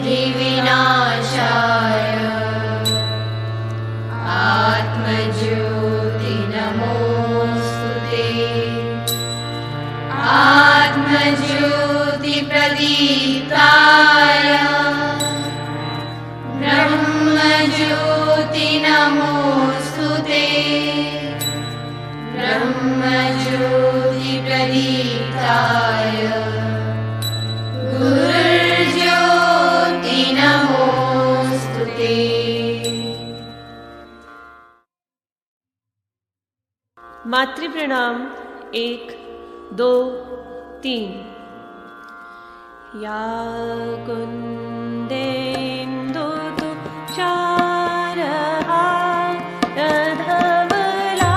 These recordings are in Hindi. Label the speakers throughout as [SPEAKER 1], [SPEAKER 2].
[SPEAKER 1] त्रिविनाशाय आत्मज्योति नमोस्तुते। आत्मज्योति प्रदीप्ताय ब्रह्मज्योति नमोस्तुते। ब्रह्मज्योति प्रदीप्ताय गुरुर्ज्योति नमोस्तुते।
[SPEAKER 2] मातृ प्रणाम 1 2 3। या कुन्देन्दु तुषारहारधवला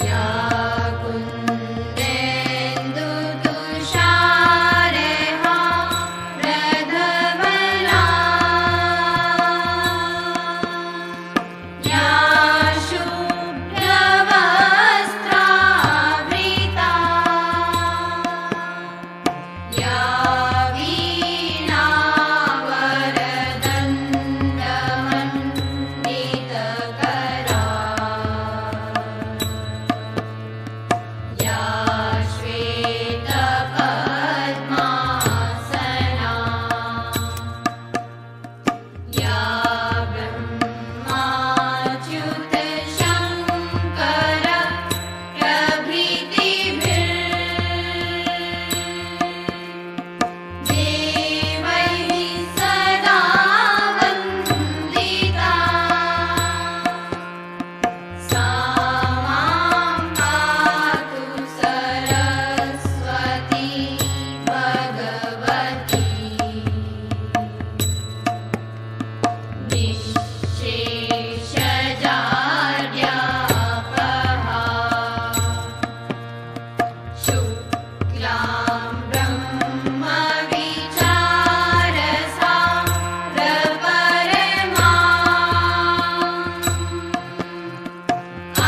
[SPEAKER 1] या कुन्देन्दु तुषारहारधवला या शुभ्रवस्त्रावृता या वीणावरदण्डमण्डितकरा या श्वेतपद्मासना या ब्रह्माच्युतशङ्कर प्रभृतिभिर्देवैः सदा वन्दिता सा मां पातु सरस्वती भगवती निःशेषजाड्यापहा शुक्लां ब्रह्मविचारसा प्रपरमा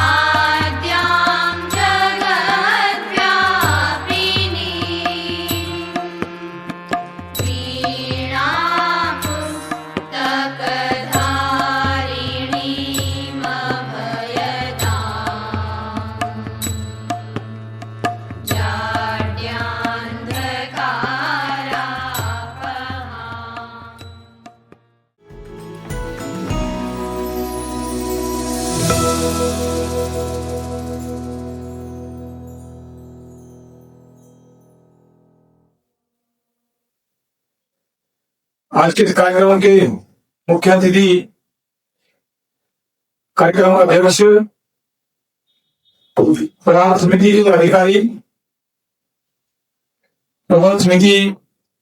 [SPEAKER 1] आद्यां जगद्व्यापिनी वीणापुस्तकधारिणीमभयदाम् जाड्यान्धकारापहा।
[SPEAKER 3] आज के इस कार्यक्रम के मुख्य अतिथि, कार्यक्रम अध्यक्ष, प्रधान समिति के अधिकारी, प्रबंध समिति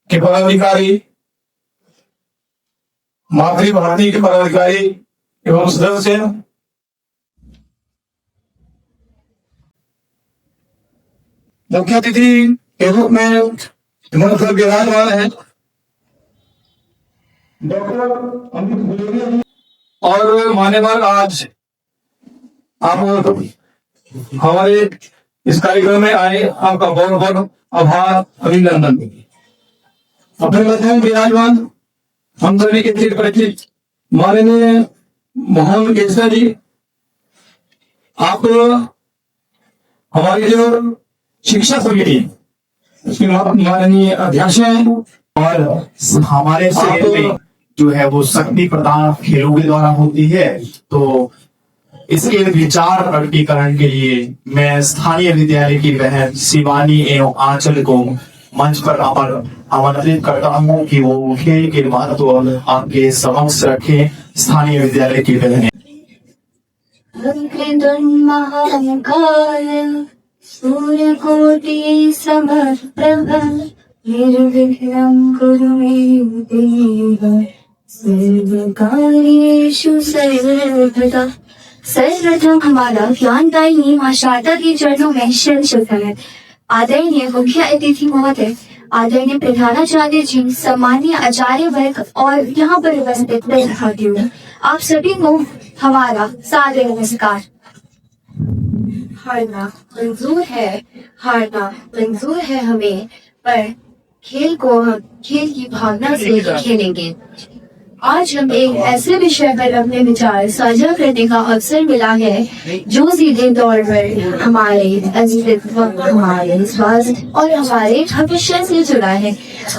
[SPEAKER 3] के पदाधिकारी, मातृ भारती के पदाधिकारी एवं सदस्य, मुख्य अतिथि के रूप में मंच पर विराजमान है डॉक्टर अमित गुलेरिया जी और मान्यवर। आज आप हमारे इस कार्यक्रम में आए, आपका बहुत बहुत आभार, अभिनंदन। अपने मध्य में विराजमान हम सभी के चिर परिचित माननीय मोहन केसर जी, आप हमारी जो शिक्षा समिति उसके माननीय अध्यक्ष हैं
[SPEAKER 4] और हमारे शहर में जो है वो शक्ति प्रदान खेलों के द्वारा होती है। तो इसके विचार प्रकटीकरण के लिए मैं स्थानीय विद्यालय की बहन शिवानी एवं आंचल को मंच पर आमंत्रित करता हूँ कि वो खेल के महत्व आपके समक्ष रखें। स्थानीय विद्यालय की बहन
[SPEAKER 5] सूर्यकोटि समप्रभ निर्विघ्नं कुरु मे देव सर्वकार्येषु सर्वदा। सर्वप्रथम हमारा ज्ञानदायिनी मां शारदा के चरणों में शिर झुकाएं। आदरणीय मुख्य अतिथि महोदय, आदरणीय प्रधानाचार्य जी, सम्मानीय आचार्य वर्ग और यहाँ पर उपस्थित विद्यार्थियों, आप सभी को हमारा सादर नमस्कार। हारना मंजूर है हमें, पर खेल को हम खेल की भावना से खेलेंगे। आज हम एक ऐसे विषय पर अपने विचार साझा करने का अवसर मिला है जो सीधे तौर पर हमारे अस्तित्व, हमारे स्वास्थ्य और हमारे भविष्य से जुड़ा है।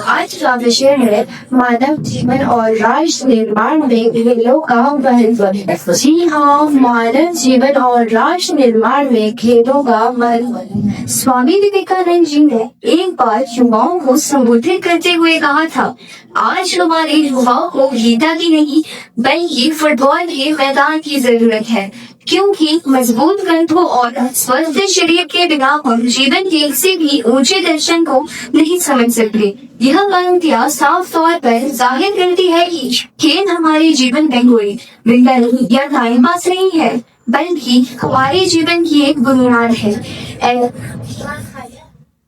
[SPEAKER 5] आज का विषय है मानव जीवन और राष्ट्र निर्माण में खेलों का महत्व। जी हाँ, मानव जीवन और राष्ट्र निर्माण में खेलों का महत्व। स्वामी विवेकानंद जी ने एक बार युवाओं को संबोधित करते हुए कहा था, आज हमारे युवाओं को गीता की नहीं बल्कि फुटबॉल के मैदान की जरूरत है, क्योंकि मजबूत कंधों और स्वस्थ शरीर के बिना हम जीवन के किसी भी ऊंचे दर्शन को नहीं समझ सकते। यह पंक्तियां साफ तौर पर जाहिर करती है कि खेल हमारे जीवन में कोई विकल्प या टाइम पास नहीं है, बल्कि हमारे जीवन की एक बुनियाद है।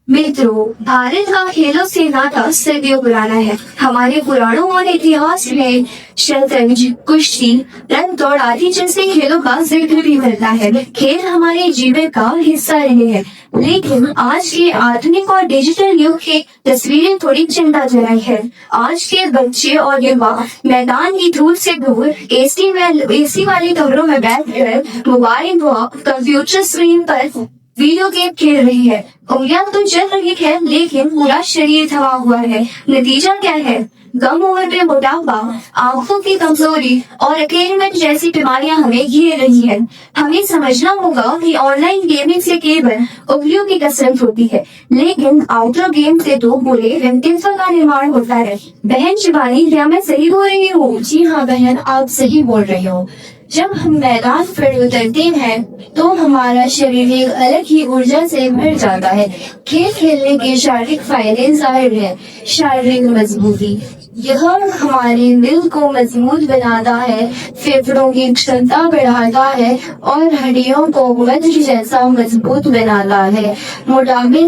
[SPEAKER 5] मित्रों, भारत का खेलों से नाता सदियों पुराना है। हमारे पुराणों और इतिहास में शतरंज, कुश्ती, रन दौड़ आदि जैसे खेलों का जिक्र भी मिलता है। खेल हमारे जीवन का हिस्सा रहे हैं, लेकिन आज के आधुनिक और डिजिटल युग की तस्वीरें थोड़ी चिंताजनक है। आज के बच्चे और युवा मैदान की धूल से दूर एसी वाले कमरों में बैठकर मोबाइल व कंप्यूटर स्क्रीन पर वीडियो गेम खेल रही है। उंगलियां तो चल रही है, लेकिन पूरा शरीर थमा हुआ है। नतीजा क्या है? कम उम्र में मोटापा, आंखों की कमजोरी और अकेलेपन जैसी बीमारियां हमें घेर रही है। हमें समझना होगा कि ऑनलाइन गेमिंग से केवल उंगलियों की कसरत होती है, लेकिन आउटडोर गेम से तो पूरे व्यक्तित्व का निर्माण होता है। बहन शिवानी, क्या मैं सही बोल रही हूँ? जी हाँ बहन, आप सही बोल रही हो। जब हम मैदान पर उतरते हैं तो हमारा शरीर एक अलग ही ऊर्जा से भर जाता है। खेल खेलने के शारीरिक फायदे जाहिर है। शारीरिक मजबूती, यह हमारे दिल को मजबूत बनाता है, फेफड़ों की क्षमता बढ़ाता है और हड्डियों को वज्र जैसा मजबूत बनाता है। मोटापे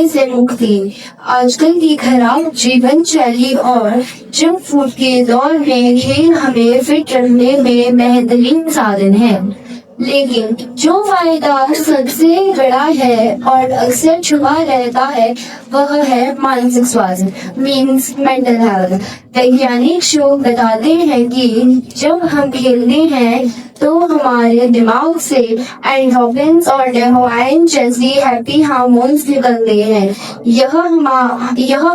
[SPEAKER 5] से मुक्ति, आजकल की खराब जीवन शैली और जंक फूड के दौर में खेल हमें फिट रखने में बेहतरीन साधन है। लेकिन जो फायदा सबसे बड़ा है और अक्सर छुपा रहता है वह है मानसिक स्वास्थ्य, मीन्स मेंटल हेल्थ। वैज्ञानिक शोध बताते हैं कि जब हम खेलते हैं तो हमारे दिमाग से एंडोर्फिन्स और डोपामाइन जैसी हैप्पी हार्मोन्स निकलते हैं। यह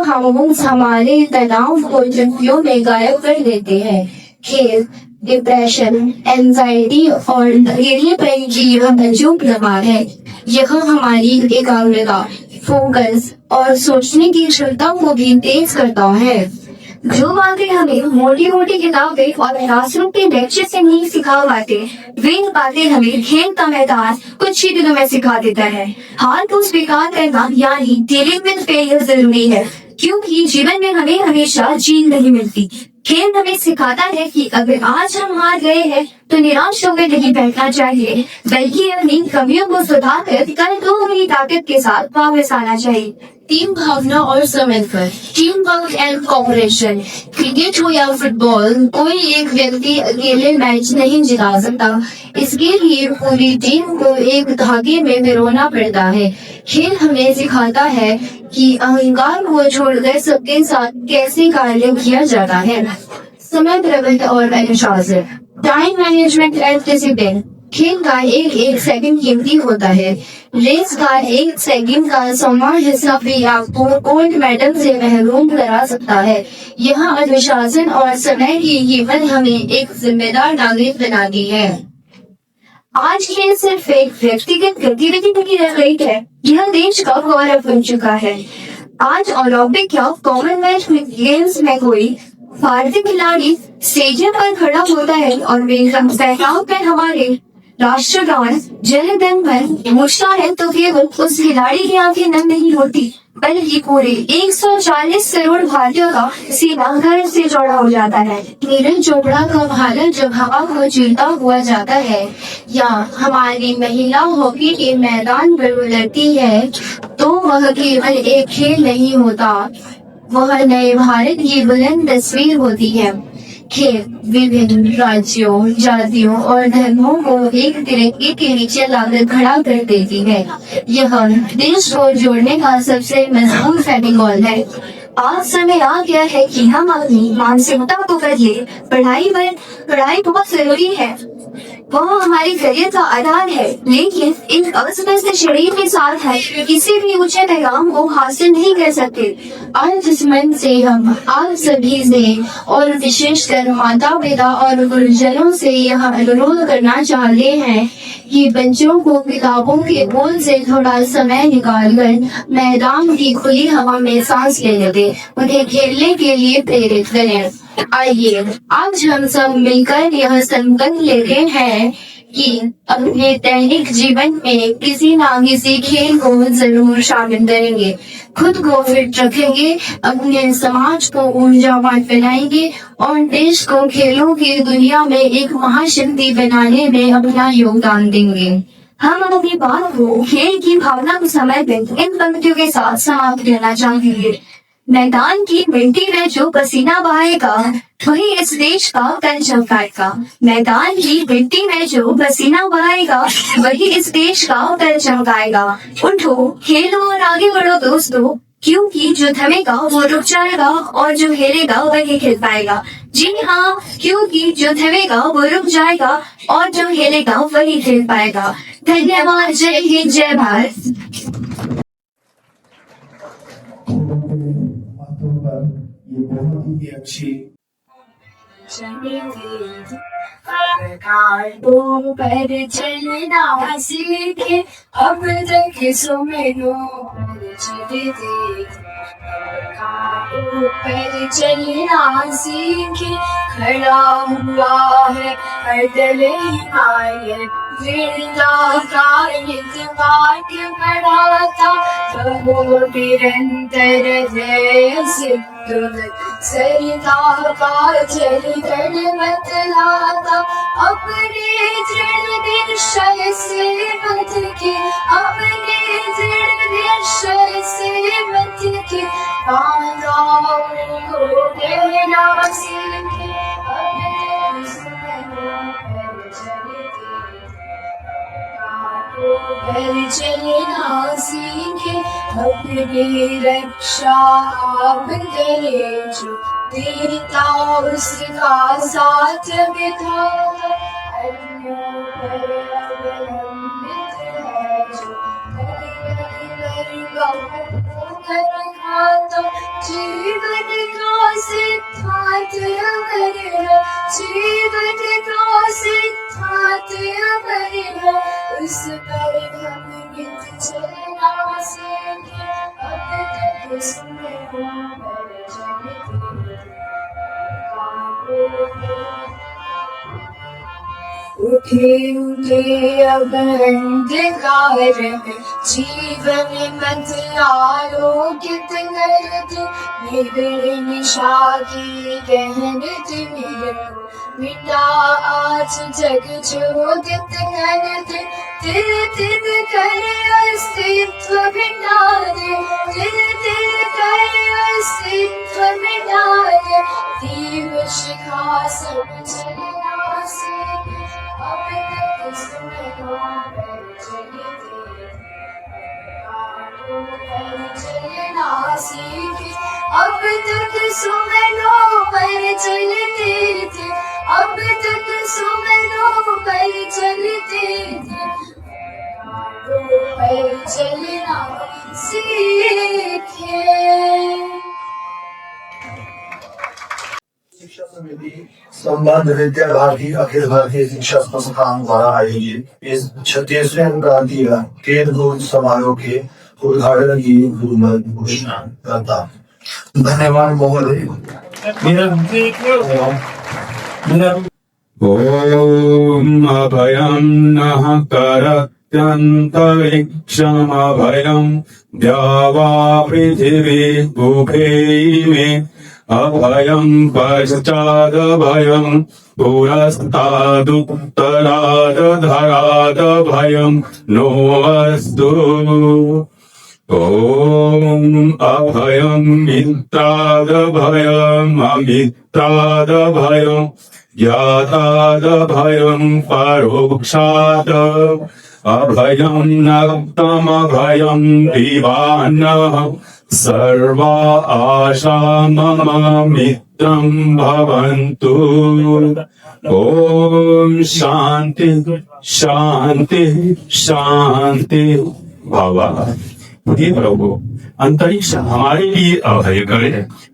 [SPEAKER 5] हार्मोन्स हमारे तनाव को चुटकियों में गायब कर देते हैं। खेल डिप्रेशन, एंजाइटी और अकेलेपन की यह अजूब दवा है। यह हमारी एकाग्रता, फोकस और सोचने की क्षमता को भी तेज करता है। जो बातें हमें मोटी मोटी किताबें और क्लासरूम के लेक्चर से नहीं सिखा पाते, वे बातें हमें खेल का मैदान कुछ ही दिनों में सिखा देता है। हार को स्वीकार करना यानी डीलिंग विद फेलियर जरूरी है, क्योंकि जीवन में हमें हमेशा जीत नहीं मिलती। खेल हमें सिखाता है कि अगर आज हम हार गए हैं तो निराश होकर नहीं बैठना चाहिए, बल्कि अपनी कमियों को सुधार कर कल तो अपनी ताकत के साथ वापस आना चाहिए। टीम भावना और समन्वय, team work and cooperation. Cricket हो या फुटबॉल, कोई एक व्यक्ति अकेले मैच नहीं जिता सकता। इसके लिए पूरी टीम को एक धागे में पिरोना पड़ता है। खेल हमें सिखाता है कि अहंकार को छोड़कर सबके साथ कैसे कार्य किया जाता है। समय प्रबंधन और अनुशासन, टाइम मैनेजमेंट एंड डिसिप्लिन। खेल का एक सेकंड कीमती होता है। रेस का एक सेकंड का 100वां हिस्सा भी आपको गोल्ड मेडल से महरूम करा सकता है। यह अनुशासन और समय की कीमत हमें एक जिम्मेदार नागरिक बनाती है। आज खेल सिर्फ एक व्यक्तिगत गतिविधि नहीं रह गई है, यह देश का गौरव बन चुका है। आज ओलंपिक या कॉमनवेल्थ गेम्स में कोई भारतीय खिलाड़ी स्टेज पर खड़ा होता है और बैकग्राउंड पर हमारे राष्ट्रगान जन गण मन गूंजता है तो केवल उस खिलाड़ी की आंखें नम नहीं होती, बल्कि पूरे 140 करोड़ भारतीयों का सीना घर से जोड़ा हो जाता है। नीरज चोपड़ा का भारत जब हवा को चीरता हुआ जाता है या हमारी महिला हॉकी के मैदान पर उतरती है तो वह केवल एक खेल नहीं होता, वह नए भारत की बुलंद तस्वीर होती है। खेल विभिन्न राज्यों, जातियों और धर्मों को एक तिरंगे के नीचे लाकर खड़ा कर देती है। यह देश को जोड़ने का सबसे मजबूत फेविकॉल है। आज समय आ गया है कि हम अपनी मानसिकता को बदले। पढ़ाई बहुत जरूरी है, वह हमारी करियर का आधार है, लेकिन इन अस्वस्थ शरीर के साथ है किसी भी ऊंचे पैगाम को हासिल नहीं कर सकते। आज इस मन से हम आप सभी से और विशेषकर माता पिता और गुरुजनों से यह अनुरोध करना चाहते हैं कि बच्चों को किताबों के बोझ से थोड़ा समय निकालकर मैदान की खुली हवा में सांस लेने दें, उन्हें खेलने के लिए प्रेरित करें। आइए आज हम सब मिलकर यह संकल्प लेते हैं कि अपने दैनिक जीवन में किसी न किसी खेल को जरूर शामिल करेंगे, खुद को फिट रखेंगे, अपने समाज को ऊर्जावान बनाएंगे और देश को खेलों की दुनिया में एक महाशक्ति बनाने में अपना योगदान देंगे। हम अपनी बात को खेल की भावना को समर्पित इन पंक्तियों के साथ समाप्त करना चाहेंगे। मैदान की मिट्टी में जो पसीना बहाएगा वही इस देश का कल चमकाएगा। मैदान की मिट्टी में जो पसीना बहाएगा वही इस देश का कल चमकाएगा। उठो, खेलो और आगे बढ़ो दोस्तों, क्योंकि जो थमेगा वो रुक जाएगा और जो खेलेगा वही खेल पाएगा। जी हाँ, क्योंकि जो थमेगा वो रुक जाएगा और जो खेलेगा वही खेल पाएगा। धन्यवाद। जय हिंद, जय भारत।
[SPEAKER 4] ये बहुत ही अच्छी
[SPEAKER 5] पर चलना सीखे अब तक सुमनो पर चलना सीखे खड़ा हुआ है अटल हिमालय जिंदा का इत्तेफाक बड़ा था वो निरंतर जय सिद्धुल सरिता का जल कर बतलाता अपने दृढ़ निश्चय से मत के अपने दृढ़ निश्चय से मत के बांधा उनको गहरा सीखे अपने सुनो पर चलना सीखे अपनी रक्षा आप करे जो देता उसका साथ बिठाता अन्यों पर अवलंबित है जो खाता जीवन का सिद्धांत अमर है जीवन का सिद्धांत अमर है उस पर हम गीत चलना सीखे अब तक सुने पर चलते उठे उठे अब अंधकार में जीवन मत आलोकित करते निबिड़ निशा की गहनति मिलो मिटा आज जग ज्योतित करते तिल तिल कर अस्तित्व मिटा दे तिल तिल कर अस्तित्व मिटा दे दीप शिखा सब चलना सीखे अब तक सुनो पर चलना सीखे अब तक सुनो पर चलते थे अब तक सुनो पर चलते थे पर चलना सीखे।
[SPEAKER 3] शिक्षा समिति संबंध विद्या भारती अखिल भारतीय शिक्षा संस्थान द्वारा आयोजित इस 36वें अंतर्राष्ट्रीय खेल कूद समारोह के उद्घाटन की घोषणा करता हूं। धन्यवाद महोदय।
[SPEAKER 6] ओम अभयं नः करत्यन्तरिक्षम् अभयं द्यावा पृथिवी उभे मे अभयं पश्चादभयं पुरस्तादुत्तरादधरादभयं नो अस्तु। ॐ अभयं मित्रादभयम् अमित्रादभयम् ज्ञातादभयं परोक्षात् अभयं नक्तमभयं दिवानः सर्व आशा मम मित्रं भवन्तु ॐ शान्ति शान्ति शान्ति भव। हे प्रभु, अंतरिक्ष हमारे लिए अभय करे,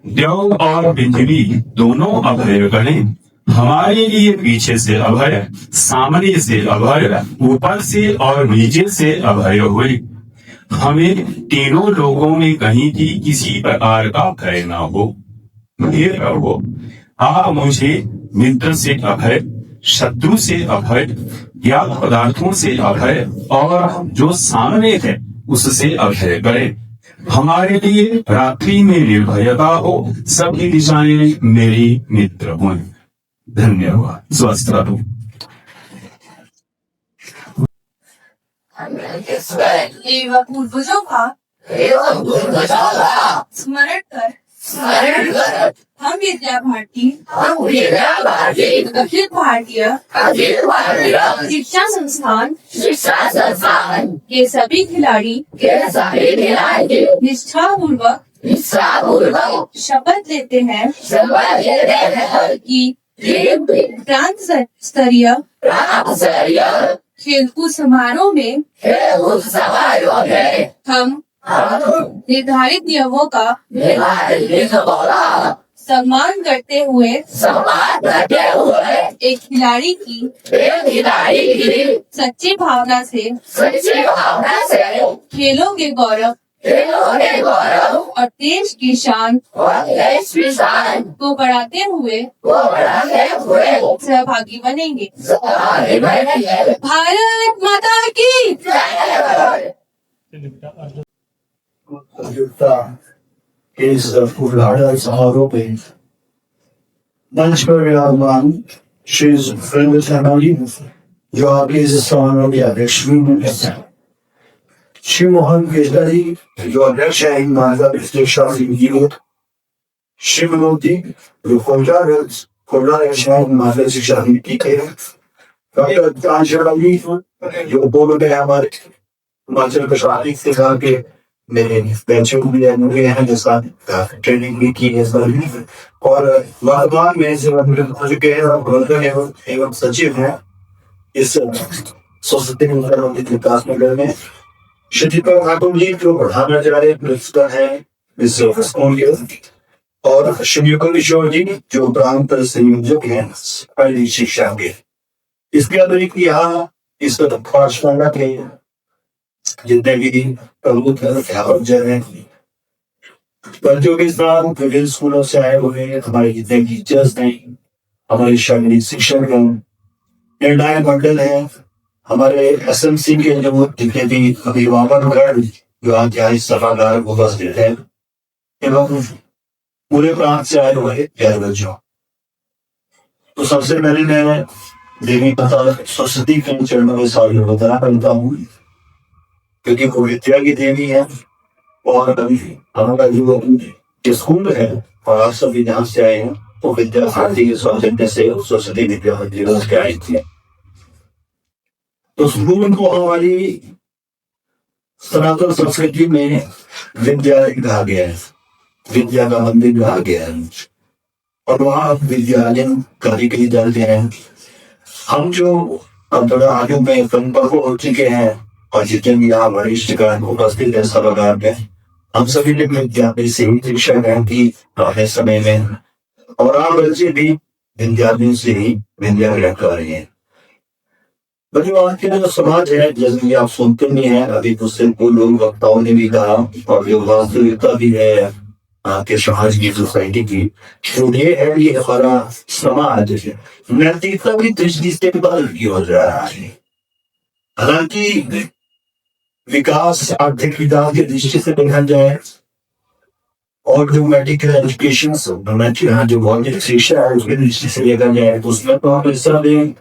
[SPEAKER 6] देव और पृथ्वी दोनों अभय करे। हमारे लिए पीछे से अभय, सामने से अभय, ऊपर से और नीचे से अभय हुए। हमें तीनों लोगों में कहीं भी किसी प्रकार का भय न हो। हे प्रभु, आप मुझे मित्र से अभय, शत्रु से अभय, ज्ञात पदार्थों से अभय और जो सामने है उससे अभय करें। हमारे लिए रात्रि में निर्भयता हो, सभी दिशाएं मेरी मित्र हों। धन्यवाद। स्वस्थ रहो।
[SPEAKER 7] एवं पूर्वजों का स्मरण कर हम विद्या भारती अखिल भारतीय शिक्षा संस्थान के सभी खिलाड़ी निष्ठा पूर्वक शपथ लेते हैं कि प्रांत स्तरीय खेलकूद समारोह में हम निर्धारित नियमों का सम्मान करते हुए एक खिलाड़ी की सच्ची भावना से खेलों के गौरव और देश की शान को बढ़ाते हुए सहभागी बनेंगे। भारत माता की
[SPEAKER 3] प्रतियोगिता के इस उद्घाटन समारोह पे मंच पर विराजमान श्री सुरेंद्र शर्मा जी, जो आपके इस समारोह के अध्यक्ष भी हैं, श्री मोहन केजला जी, जो अध्यक्ष है हिमालय डिस्ट्रिक्ट शासन, श्री मनोज जी, जो कोटा हिमालय शिक्षा समिति के, डॉक्टर कांशरा जी, जो बोर्ड है हमारे हिमाचल प्रशासनिक सेवा के मेरे बेंचों भी हैं, जिसका ट्रेनिंग भी की है और वर्तमान में एवं सचिव हैं इस सरस्वती विकास नगर में। श्री दीपक ठाकुर जी, जो प्रधानाचार्य प्रिंसिपल है इस स्कूल के, और श्री युगल किशोर जी, जो प्रांत संयोजक हैं पहली शिक्षा के। इसके अतिरिक्त यहाँ इस पाठशाला के जितने भी प्रमुख हैं, बच्चों के साथ विभिन्न स्कूलों से आए हुए हमारे जितने टीचर्स हैं, हमारे शारीरिक शिक्षक हैं, निर्णायक मंडल है, हमारे एसएमसी के जो जितने भी अभिभावक जो आज यहाँ इस सभागार उपस्थित है, एवं पूरे प्रांत से आए हुए प्यारे बच्चों। तो सबसे पहले मैं देवी माता सरस्वती के चरणों में साल बता करता हूँ, क्योंकि वो विद्या की देवी है और हमारा जो स्कूल है और आप सभी जहाँ से आए हैं वो विद्या भारती के सौजन्य से सरस्वती विद्या मंदिर के आए थे। तो स्कूल को हमारी सनातन संस्कृति में विद्यालय कहा गया है, विद्या का मंदिर कहा गया है, और वहाँ विद्यालय कभी कहीं जाते हैं। हम जो अब थोड़ा आगे में परिपक्व हो चुके हैं और जितने भी यहाँ वरिष्ठ गण उपस्थित है सभागार में, हम सभी ने विद्यालय से ही शिक्षा ग्रहण की अपने समय में, और आप बच्चे भी विद्यालयों से ही विद्या ग्रहण कर रहे हैं। बच्चों, आज के जो समाज है, जैसे कि आप सुनते नहीं है, अभी कुछ दिन पूर्व वक्ताओं ने भी कहा, और जो वास्तविकता भी है आपके समाज की, सोसाइटी की, तो ये है ये हमारा समाज नैतिकता की दृष्टि से बदल हो रहा है। हालांकि विकास आर्थिक विकास की दृष्टि से देखा जाए और जो मेडिकल एजुकेशन जो भौतिक शिक्षा है उसकी दृष्टि से देखा जाए तो उसमें तो हम इस तरह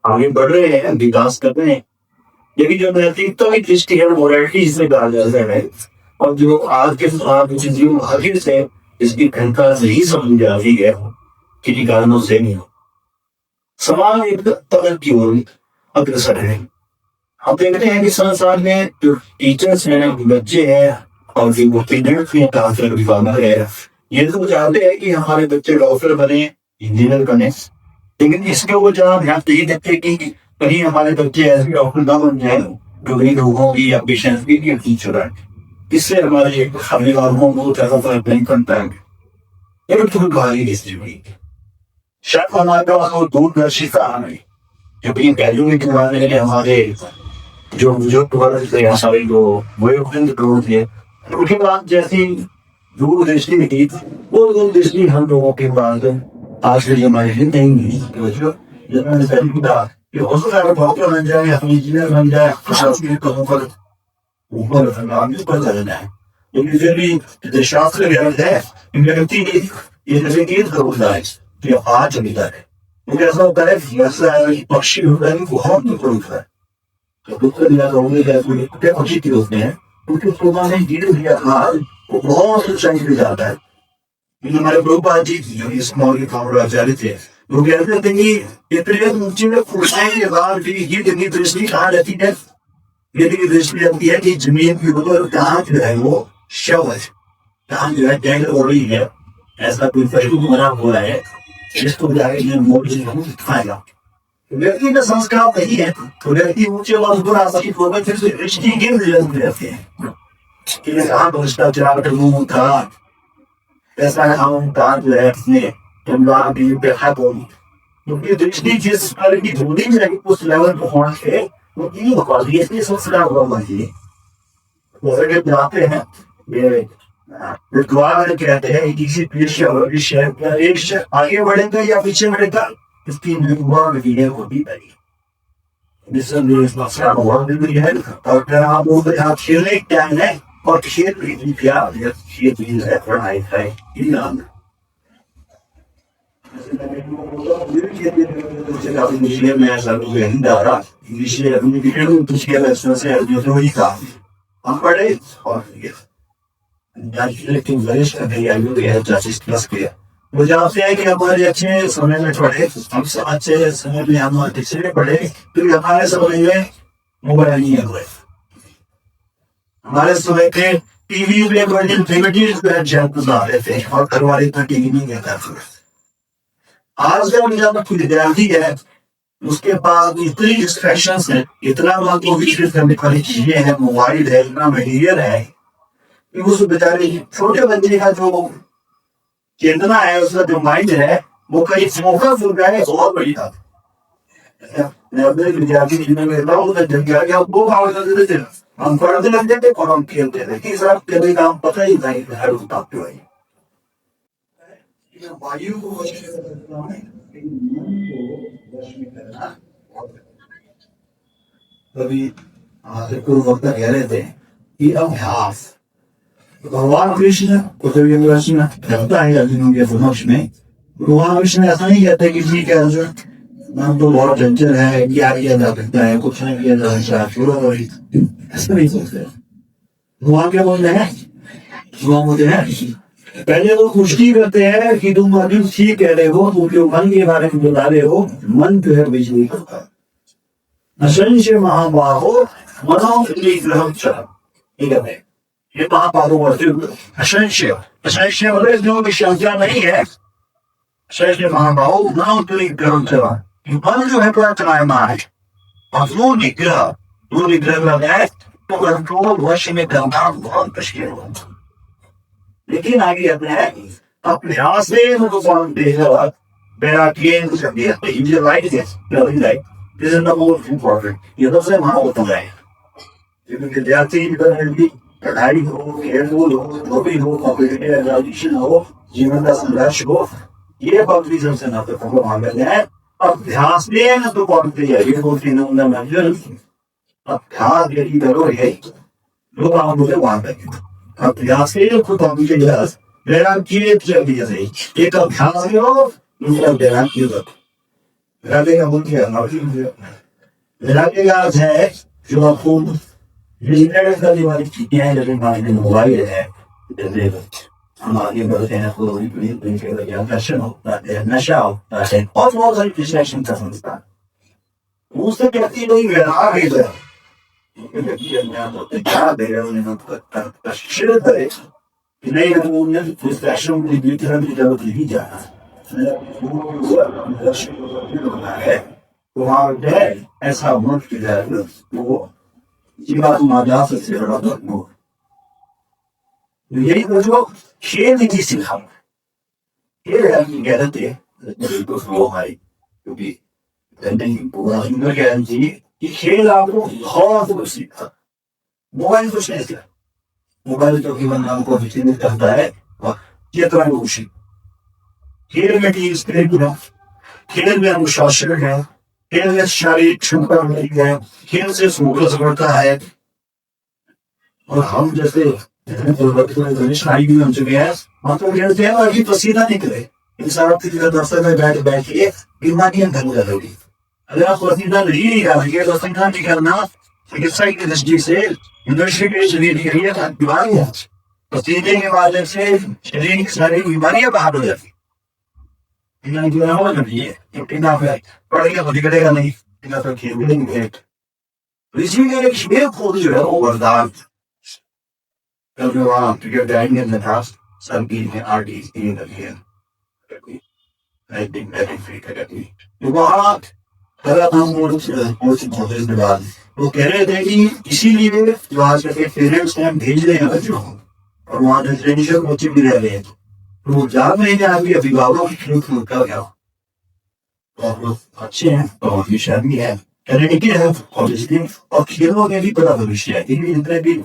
[SPEAKER 3] आगे बढ़ रहे हैं, विकास कर रहे हैं। लेकिन जो नैतिकता की दृष्टि है, मोरालिटी जिसे कहा जाता है, और जो आज के जो आखिर से इसकी घनता नहीं समझ आ रही है किन्हीं कारणों से नहीं हो समाज एक तरह की ओर अग्रसर है। हम देखते हैं कि संसार में जो टीचर्स हैं, बच्चे हैं और जो वो पेरेंट्स हैं, काउंसलर अभिभावक है, ये तो चाहते हैं कि हमारे बच्चे डॉक्टर बने, इंजीनियर बने, लेकिन इसके ऊपर जहाँ ध्यान नहीं देते कि कहीं हमारे बच्चे ऐसे डॉक्टर ना बन जाए जो भी लोगों की या पेशेंट्स की टीचर है। इससे हमारे अभिभावकों को ज्यादा फर्क नहीं पड़ता है। ये तो गाली हिस्ट्री हुई शायद हमारे पास वो दूरदर्शिता नहीं जो भी कैलूरी के बारे में हमारे जो बुजुर्ग वर्ग थे हमारे जो वयोवृद्ध लोग थे उनके बाद जैसी दूरदृष्टि थी वो दूरदृष्टि हम लोगों के बाद आज के जमाने में नहीं है। जिन्होंने पहले कहा कि हो सकता है डॉक्टर बन जाए, इंजीनियर बन जाए, प्रशासनिक पदों पर ऊपर आगे बढ़ जाना है, लेकिन फिर भी शास्त्र गलत है। व्यक्ति ये नजदीक होता है तो ये आज चलता है। मुझे ऐसा होता है कि पक्षी होता है बहुत दुख होता है तो दुख दिया होंगे क्या पक्षी की होते हैं क्योंकि उसको मैंने धीरे धीरे वो बहुत ऊंचाई पे जाता है। हमारे प्रभुपाद जी इस मौर्य कामराचार्य थे वो कहते थे कि इतने ऊंचे में फुटने के बाद भी ये इतनी दृष्टि कहाँ रहती है, ये दृष्टि रहती है कि जमीन के ऊपर कहाँ जो है वो शव है, कहाँ जो है डेड हो रही है, ऐसा कोई पशु बना हुआ है जिसको जाके मोटी दिखाएगा। व्यक्ति का संस्कार नहीं है तो व्यक्ति ऊंचे और बुरा आशिक होगा फिर से दृष्टि गिर रहते हैं कि कहाँ भ्रष्टाचार कानून था, ऐसा कानून था जो है इसने भी देखा क्योंकि दृष्टि जिस पर की धोनी में रही उस लेवल पर होना है वो ये होगा इसलिए संस्कार होगा चाहिए। वो जाते हैं ये विद्वान कहते हैं किसी विषय आगे बढ़ेगा या पीछे बढ़ेगा इसकी निर्भर होती है। और आप यहाँ खेलने क्या है और खेल है पढ़ाई है में ऐसा हम पढ़े और मुझे आपसे है कि हमारे अच्छे समय में पढ़े, हम अच्छे समय में हम अच्छे में पढ़े तो हमारे समय में मोबाइल नहीं हुए। हमारे समय के टीवी में रहे थे और घर वाले इतना टीवी नहीं रहता था। आज का कोई विद्यार्थी है उसके पास इतनी डिस्ट्रैक्शंस है, इतना विचलित करने वाली चीजें हैं, मोबाइल है, इतना मटीरियल है कि उस बेचारे छोटे बच्चे का जो चेतना है, उसका जो माइंड है वो कहीं फोकस हो जाए बहुत बड़ी बात है। मैं अपने विद्यार्थी जीवन में रहता हूँ वो भाव करते थे, हम पढ़ते लगते थे और हम खेलते थे कि सब कहने का हम पता ही नहीं हर उतारते हुए वायु को कभी वक्त कह रहे थे कि अभ्यास भगवान कृष्ण कृष्ण कहता है अर्जुन के समक्ष में, भगवान कृष्ण ऐसा नहीं कहते कि ठीक है अर्जुन नाम तो बहुत चंचल है, क्या किया जा सकता है, कुछ नहीं किया जा सकता, ऐसा नहीं सोचते। भगवान क्या बोलते हैं, भगवान बोलते हैं पहले वो पुष्टि करते हैं कि तुम अर्जुन ठीक कह रहे हो, तुम जो मन के बारे में बता रहे हो, मन जो है बिजली करता असंशय महाबाहो मनो ठीक है। ये महापादों असंशय असंशय मतलब जो विशंका नहीं है, असंशय महाबाहो मनो गर्म सेवा मन जो है प्रार्थना है और वो निग्रह लगा है तो कंट्रोल वश में करना बहुत मुश्किल होता। लेकिन आगे अभ्यास से उनको मानते हैं मेरा गेम कर दिया ये राइट है right this is the most important. ये सबसे महत्वपूर्ण है क्योंकि विद्यार्थी पढ़ाई हो, खेल हो, नौकरी हो, कॉम्पिटिटिव एग्जामिनेशन हो, जीवन का संघर्ष हो, ये बात सबसे महत्वपूर्ण मामले है। अभ्यास में तो कौन तैयारी होती है अभ्यास यदि करोगे लोग आप मुझे वहां तक अभ्यास खुद व्यायाम किए एक अभ्यास हो दूसरा व्यायाम की का अर्थ है जो आपको रिलेटेड करने वाली चीजें हैं जैसे मान लीजिए मोबाइल है, जैसे हम आगे बढ़ते हैं तो फैशन होता है, नशा होता है और बहुत सारी डिस्ट्रैक्शन का संस्था उससे व्यक्ति नहीं व्यवहार है क्या दे रहे उन्हें प्रशिक्षण करे कि नहीं उन्हें डिस्ट्रैक्शन की तरफ की जरूरत नहीं जाना है वहाँ है ऐसा मत की जाए वो जीवात माजा से बड़ा वो यही वो जो खेल नहीं सिखा खेल है कि कहते हैं तो वो है क्योंकि नहीं पूरा उम्र गारंटी कि खेल आपको बहुत कुछ सीखा मोबाइल कुछ नहीं सीखा मोबाइल तो केवल नाम को विचलित करता है और ये तो है खुशी खेल में टीम स्पिरिट है खेल में अनुशासन है खेल में शारीरिक क्षमता मिलती है खेल से फोकस बढ़ता है और हम जैसे शाही भी बन चुके हैं हम तो खेलते हैं और अभी पसीना निकले इंसान की दर्शक में बैठ के बीमारियां घर कर होगी अगर आप पसीना नहीं निकालेंगे तो पसीना निकालना चिकित्सा की दृष्टि से मनुष्य के शरीर के लिए बीमारी है पसीने के माध्यम से शरीर की सारी बीमारियां बाहर हो जाती पढ़ेगा तो दिखेगा नहीं तो खेल नहीं इसी का एक खेल खोद जो है वो वरदान everyone to get dying in the past, some eating RDs in the year. I think that is very good. You want वो कह रहे थे कि इसीलिए जो आज के पेरेंट्स हैं हम भेज रहे हैं बच्चों और वहाँ रेजिडेंशियल कोचिंग भी रह रहे हैं तो वो जान रहे हैं अभी अभिभावकों की खेल का क्या और अच्छे हैं और विषय भी है कहने के है और खेलों में भी बड़ा भविष्य है इनमें भी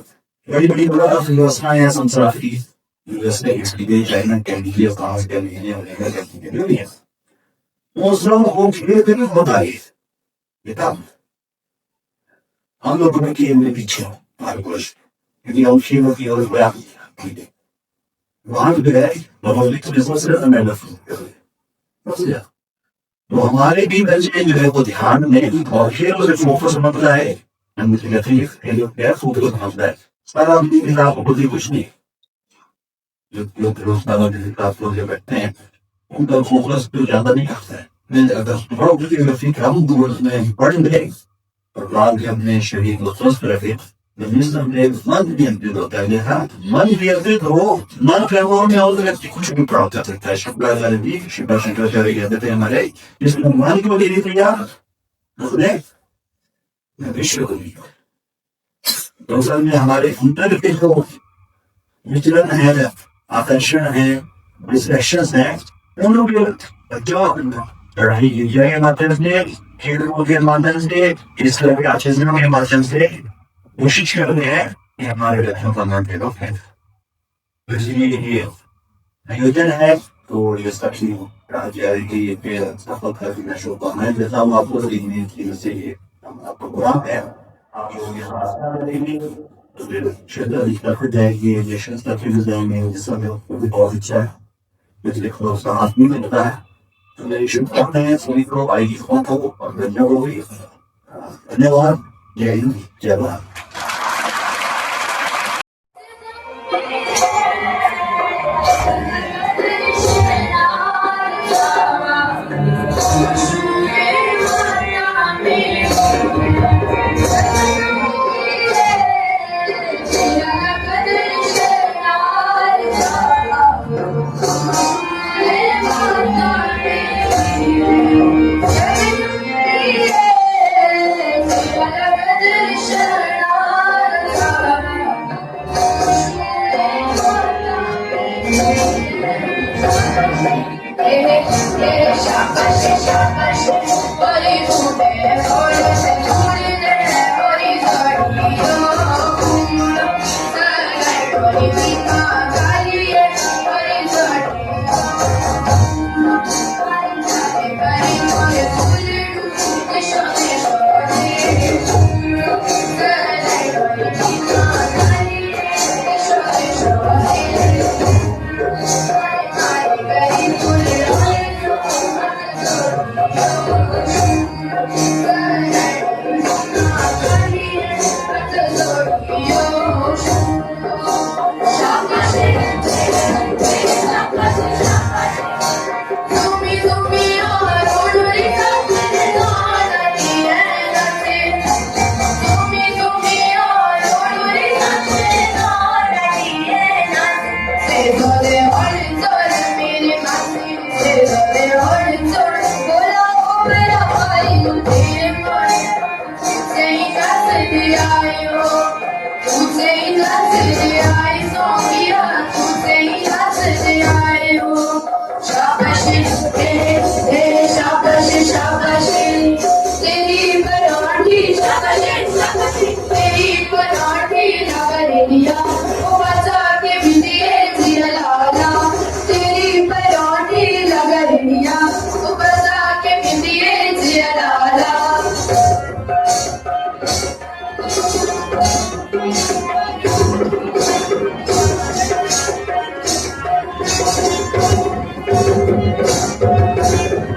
[SPEAKER 3] बड़ी बड़ी बड़ा व्यवस्थाएं हैं संसार की व्यवस्था इसके लिए चाइना के लिए कहाँ के लिए दूसरों को खेल के भी बताइए बेटा हम लोगों ने खेल में पीछे हमारे कुछ क्योंकि हम खेलों की ओर बड़ा वहां पे गए पब्लिक बिजनेस से तो हमारे भी बच्चे जो है वो ध्यान में और खेलों से फोकस मत रहा है हम कहते हैं खेलों पे फोकस मत रहा है सारा दिन आप खुद ही कुछ नहीं जो लोग रोजगार जो बैठते हैं उनका फोकस तो ज्यादा नहीं करता है हम दूर में पढ़ेंगे और बाद में अपने शरीर को स्वस्थ रखे मन नियंत्रित होता है मन नियंत्रित हो मन प्रभाव में और व्यक्ति कुछ भी प्राप्त कर सकता है शंकराचार्य कहते थे हमारे जिसमें मन को लिए तैयार विश्व को भी तो असल में हमारे अंतर के जो विचलन है आकर्षण है डिस्ट्रैक्शन है उन लोग जो पढ़ाई के माध्यम से खेलों के माध्यम से इस तरह के आचरण के माध्यम से कोशिश कर रहे हैं कि हमारे बच्चों का मन के लोग हैं इसलिए ये आयोजन है तो ये सभी राज्य की सफल करना शुभ है जैसा हम आपको देखने से हम आपको बुरा है आप लोग यहाँ तो फिर क्षेत्र दिखाते जाएंगे ये शस्त्र फिर जाएंगे जिस समय बहुत अच्छा है इसलिए थोड़ा आदमी में होता है तो मेरी शुभकामनाएं सभी को आएगी को और धन्यवाद जय हिंद जय भारत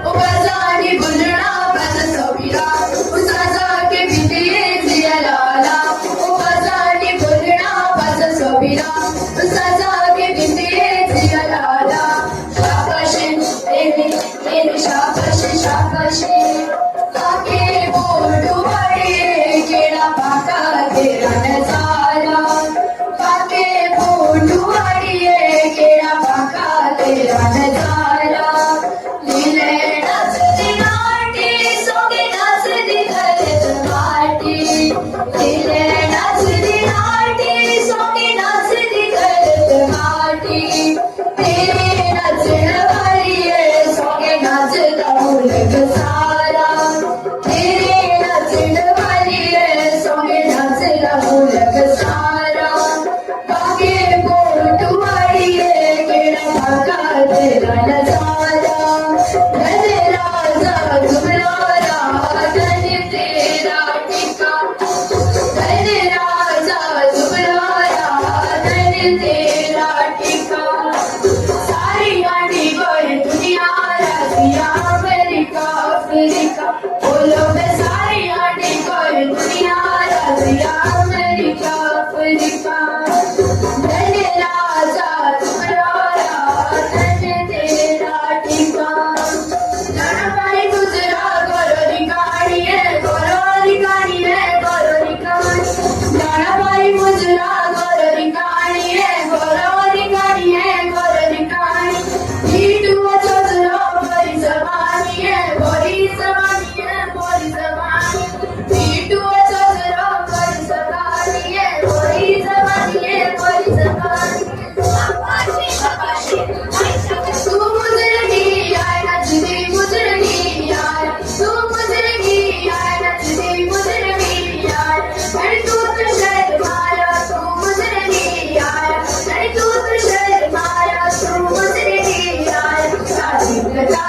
[SPEAKER 1] उगाजानी बुलना बस सोबिरा उसाजा के बिटिए जिया लाला उगाजानी बुलना बस सोबिरा उसाजा के बिटिए जिया लाला शाबाशी तेरी शाबाशी शाबाशी आके बोलू बड़े केड़ा पाका तेरा नजारा आके बोलू बड़े केड़ा पाका तेरा नजारा लीले नचदी नाटी सोगे नचदी गलत माटी लीले नचदी नाटी सोगे नचदी गलत माटी तेरे नचन वालिए सोगे नचदा मुल्क सारा तेरे नचन वालिए सोगे नचदा मुल्क सारा काके बोटू वालिए केड़ा भागा तेरा नजारा धन राजा घुमरारा धन तेरा टिका धन राजा घुमरारा धन तेरा टिका सारी आंटी कोई दुनिया रसिया अमेरिका अफ्रीका बोलो मैं सारी आंटी कोई दुनिया रसिया अमेरिका अफ्रीका धन राजा घुमरारा धन तेरा टिका जाना पाई गुजरा गोरोरी कहानी है गोरोरी कहानी है गोरोरी कहानी जाना पाई गुजरा गोरोरी कहानी है गोरोरी कहानी है गोरोरी कहानी नीटू चोजरो बड़ी जवानी है बड़ी जवानी है बड़ी जवानी नीटू चोजरो बड़ी जवानी है बड़ी जवानी है बड़ी जवानी शाबाशी शाबाशी तू मुजरगी आए नचदी मुजरगी आए तू मुजरगी आए नचदी मुजरगी आए अरे तू तो शहर मारा तू मुजरगी आया अरे तू तो शहर मारा तू मुजरगी आया शादी बजा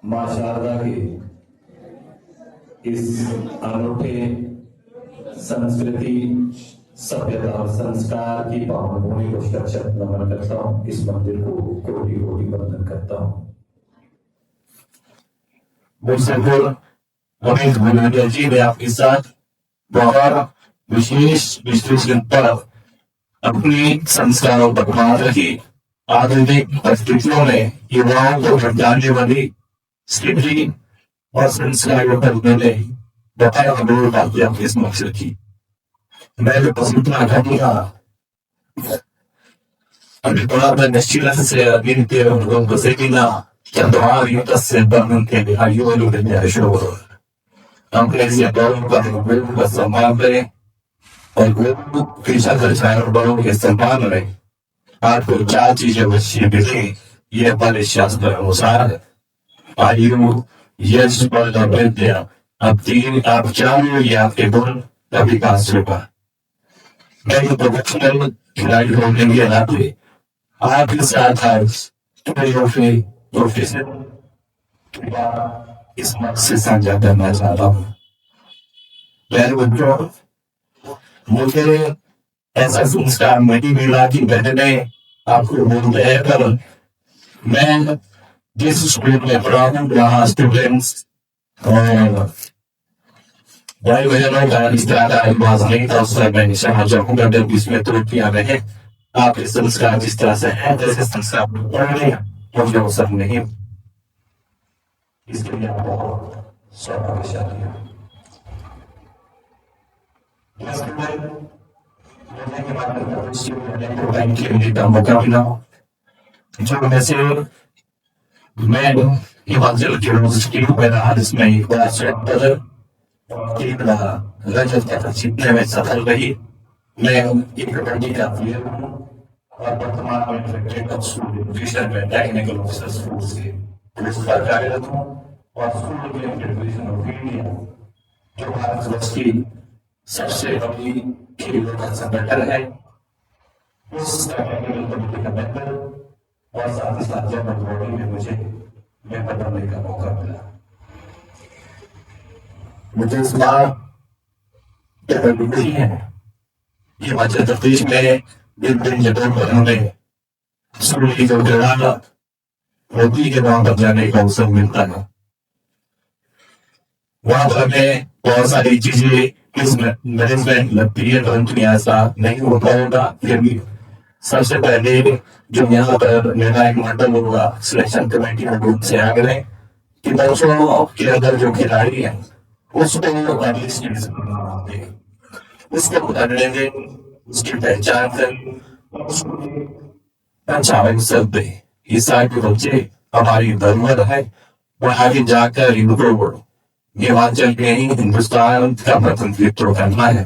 [SPEAKER 6] मां शारदा के इस अनूठे संस्कृति, सभ्यता और संस्कार की पावन भूमि को शत नमन करता हूँ। इस मंदिर को कोटि कोटि वंदन करता हूँ।
[SPEAKER 3] अमित भूमिया जी ने आपके साथ बहुत विशेष विश्लेषण पर अपनी संस्कारों पर बात रखी। आधुनिक परिस्थितियों में युवाओं को भटकाने वाली स्थिति और संस्कारों पर उन्होंने बताया अमूल बातें अपने समक्ष रखी। मैंने पसंदना घटिया अभिप्राय निश्चित से अभिनते उनको बसेगिना चंद्रवार युक्त से बंधन के आयुर्वेद में अशोक हम कैसे बड़ों का सम्मान करें और वो पेशा दर्शाए और बड़ों के सम्मान में आपको चार चीजें अवश्य मिले। ये हमारे शास्त्र अनुसार आयु, यश, बल और विद्या। अब तीन आप चारों ये आपके गुण का विकास होगा। मैं प्रोफेशनल खिलाड़ी होने के नाते आपके साथ आज प्रोफेशनल इस मत से साझा करना चाहता हूँ। मुझे ऐसा संस्कार नहीं मिला कि मैंने आपको बोलते हैं, पर मैं जिस स्कूल में पढ़ा हूँ वहाँ स्टूडेंट्स और भाई बहनों का इस तरह का अभ्यास नहीं था। उस समय मैं निशान जाऊंगा जब इसमें त्रुटियां रहे। आपके संस्कार जिस तरह से है जैसे संस्कार पढ़ रहे हैं मुझे वो सब नहीं, इसके लिए बहुत सौभाग्यशाली है। मौका मिला जो वैसे मैं हिमाचल यूनिवर्सिटी में रहा, जिसमें एक बार रजत का जीतने में सफल रही। मैं एक कबड्डी का प्लेयर हूँ और वर्तमान में टेक्निकल ऑफिसर स्कूल से कार्यरत हूँ और स्कूल फेडरेशन ऑफ इंडिया जो भारतवर्ष की सबसे बड़ी खेलों का संगठन है, उस कमेटी का मेंबर और साथ ही साथ जब बॉडी में मुझे मेंबर बनने का मौका मिला। मुझे इस बार खुशी है कि मध्य प्रदेश में विभिन्न जगहों पर हमें स्कूल की जो नौकरी के नाम पर जाने का अवसर मिलता है। वहां पर हमें बहुत सारी चीजें इस मैनेजमेंट में ऐसा नहीं हो पाएगा। फिर भी सबसे पहले जो यहाँ पर निर्णायक मंडल होगा, सिलेक्शन कमेटी के ग्रुप से आगे कि दर्शकों के अंदर जो खिलाड़ी है उसको उसको लेंगे, उसकी पहचान करें, ये सारे बच्चे हमारी जरूरत है और आगे जाकर इनको हिमाचल के ही हिंदुस्तान का प्रतिनिधित्व करना है।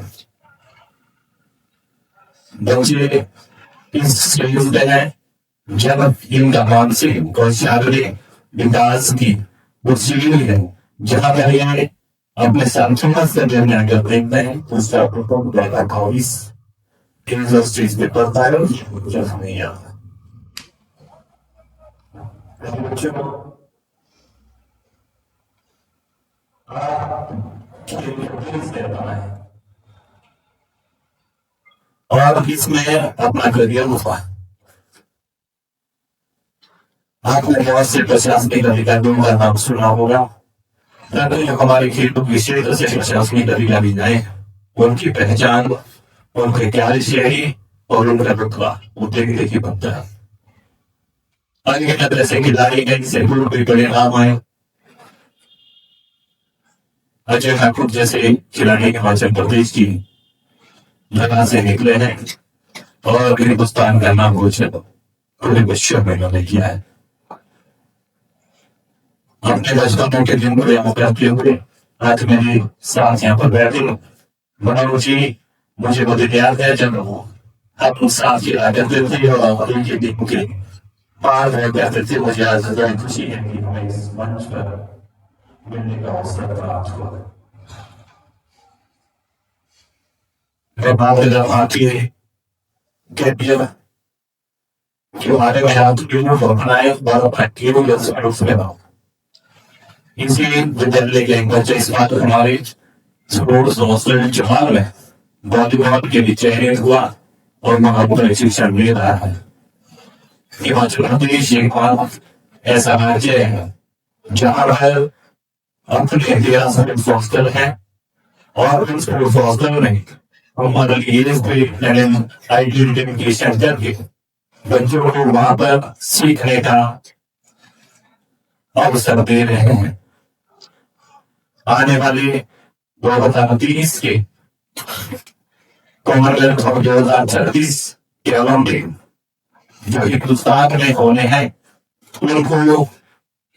[SPEAKER 3] बच्चे इस स्टेज पे है जब इनका मानसिक और शारीरिक विकास की वो सीढ़ी है जहां पर ये अपने साथियों से निर्णय करते हैं। उसका इंडस्ट्रीज में पड़ता है जब नहीं आता। और इसमें अपना करियर हुआ। आपने बहुत से प्रशासनिक अधिकारियों का नाम सुना होगा। हमारे खेलों के क्षेत्र से प्रशासनिक अधिकारी जाए, उनकी पहचान, उनके कार्यशैली और उनका रुतबा उद्योग की बनता है। अन्य तरह से खिलाड़ी से बड़े नाम आए। अजय ठाकुर जैसे खिलाड़ी हिमाचल प्रदेश की जगह से निकले हैं और हिंदुस्तान का नाम रोशन पूरे विश्व में उन्होंने किया है। अपने बचपन के दिन में प्राप्त हुए आज मेरे साथ यहाँ पर बैठे बड़ा रुचि मुझे बहुत याद है जब हम साथ खिला करते थे और उनके दिन के पार रह जाते थे। मुझे आज खुशी है कि हमें इस मंच पर मिलने का अवसर प्राप्त हुआ। मैं बात आती है कि हमारे में हाथ क्यों बनाए बार में
[SPEAKER 6] इसी विद्यालय के बच्चे इस बात हमारे स्पोर्ट्स हॉस्टल जमाल में वॉलीबॉल के लिए चयनित हुआ और महापुत्र शिक्षण ले रहा है। हिमाचल प्रदेश एक ऐसा राज्य है जहाँ पर अपने इतिहास हॉस्टल है और उस हॉस्टल में हमारे आइडेंटिफिकेशन करके बच्चों को वहां पर सीखने का अवसर दे रहे हैं। आने वाले 2030 के कॉमनवेल्थ और 2036 के ओलंपिक जो हिंदुस्तान में होने हैं उनको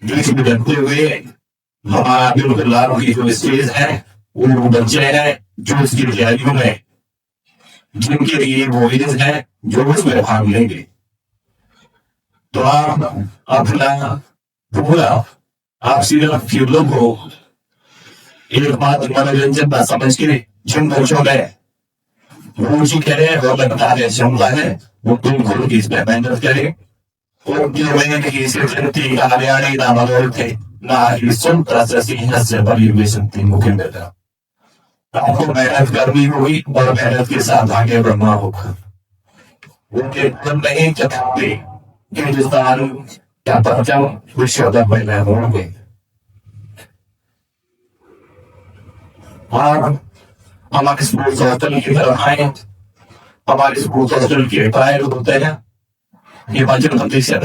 [SPEAKER 6] दृष्टि रखते हुए हमारा बिल्कुल की जो स्टेज है वो बच्चे हैं जो इसकी तैयारियों में जिनके लिए वो एज है जो उसमें भाग लेंगे। तो आप अपना पूरा आप सिर्फ खेलों को एक बात मनोरंजन का समझ के जिन बच्चों में रुचि करें और लगता है क्षमता है वो बिल्कुल इसमें मेहनत करें। हरियाणी ना मदद थे ना से बड़ी हुई सकती मुख्य बेटा आपको मेहनत करनी हुई और मेहनत के साथ आगे बढ़ना होगा। उनके मन नहीं चाहते हिंदुस्तान क्या परचम विश्व में होंगे। और हमारे स्पोर्ट्स हॉस्टल की तरफ आए हमारे स्पोर्ट्स हॉस्टल के ट्रायल होते हैं। हिमाचल प्रदेश से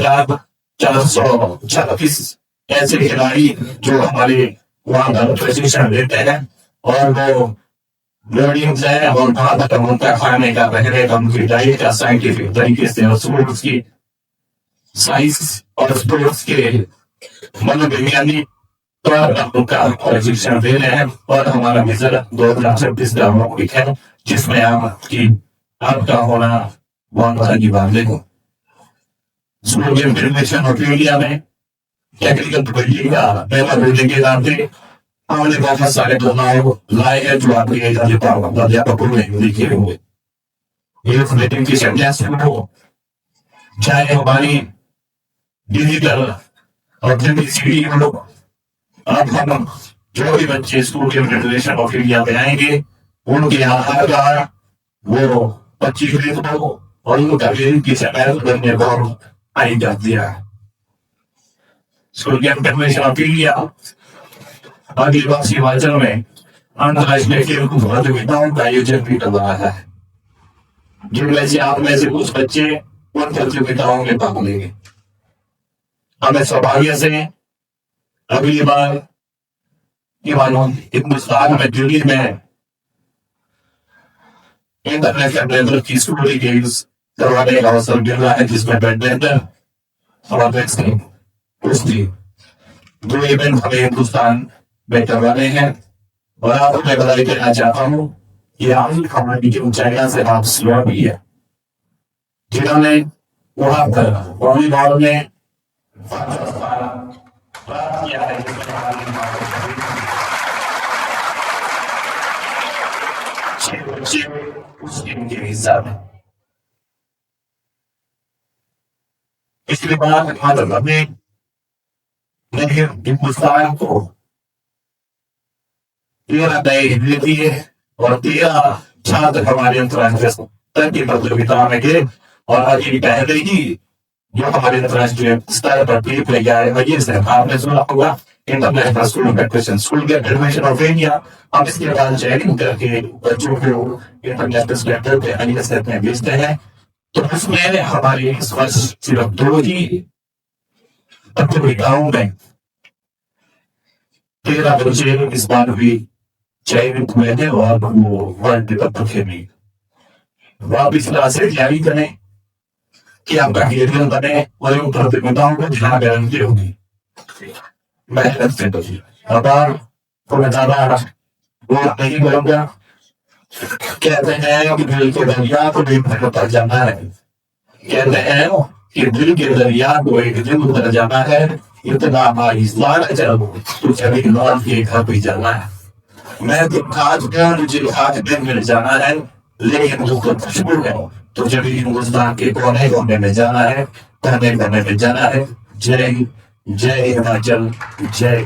[SPEAKER 6] 436 ऐसे खिलाड़ी जो हमारे वहां का प्रशिक्षण लेते हैं और वो लर्निंग है और वहां तक उनका खाने का रहने का उनकी डाइट का साइंटिफिक तरीके से और स्पोर्ट्स की साइंस और स्पोर्ट्स के मनोवैज्ञानिक उनका प्रशिक्षण दे रहे हैं। और हमारा मिशन 2026 का ओलंपिक है जिसमें आपका होना बहुत बड़ी बात है। School game federation of India में टेक्निकल कबड्डी का पहला होने के नाते हमने बहुत सारे बदलाव लाए हैं जो आपके अध्यापकों ने लिखे हुए। एक मीटिंग की संख्या हो चाहे हमारी डिजिटल और सीडी हो अब हम जो भी बच्चे school game federation of India में आएंगे उनके आधार कार्ड वो 25 हो और उनका की शिकायत करने को आई जाती है। School game federation of India आदिवासी हिमाचल में अंतरराष्ट्रीय खेल प्रतियोगिताओं का आयोजन भी कर रहा है जिनमें से आप में से कुछ बच्चे उन प्रतियोगिताओं में भाग लेंगे। हमें सौभाग्य से अगली बार हिंदुस्तान में दिल्ली में इंटरनेशनल लेवल की स्कूली गेम्स करवाने का अवसर मिल रहा है जिसमें बैडमिंटन और कुश्ती 2 इवेंट हमें हिंदुस्तान में करवाने हैं। और आपको मैं बधाई देना चाहता हूँ कि हमारी जो चाइना से आप स्लो भी है जिन्होंने वहां पर वॉलीबॉल में हिस्सा में इसके बाद हमने हिंदुस्तान को 13 नए देती है और 13 छात्र हमारे अंतर्राष्ट्रीय स्तर की प्रतियोगिता में गए और अभी पहले ही जो हमारे अंतर्राष्ट्रीय स्तर पर टीम ले गया है वजह से आपने सुना होगा international school federation of India. हम इसके बाद चयनित करके बच्चों को इंटरनेशनल स्टेट पे अन्य स्टेट में भेजते हैं। तो उसमें हमारे इस वर्ष सिर्फ 2 ही प्रतियोगिताओं में 13 बच्चे इस बार भी चयनित हुए थे और वो वर्ल्ड कप खेले। आप इस तरह से तैयारी करें कि आपका कैरियर बने और उन प्रतियोगिताओं को ध्यान गारंटी होगी। मेहनत से तो मैं ज्यादा वो नहीं करूंगा। कहते हैं कि दिल के दरिया को भी उतर जाना है। कहते हैं कि दिल के दरिया को एक दिन उतर जाना है। इतना तो सभी लौट के घर भी जाना है। मैं तो मुझे आज दिन मिल जाना है लेकिन उसको खुशबू है तो जब हिंदुस्तान के कोने कोने में जाना है कहने में जाना है। जय जय हिमाचल जय।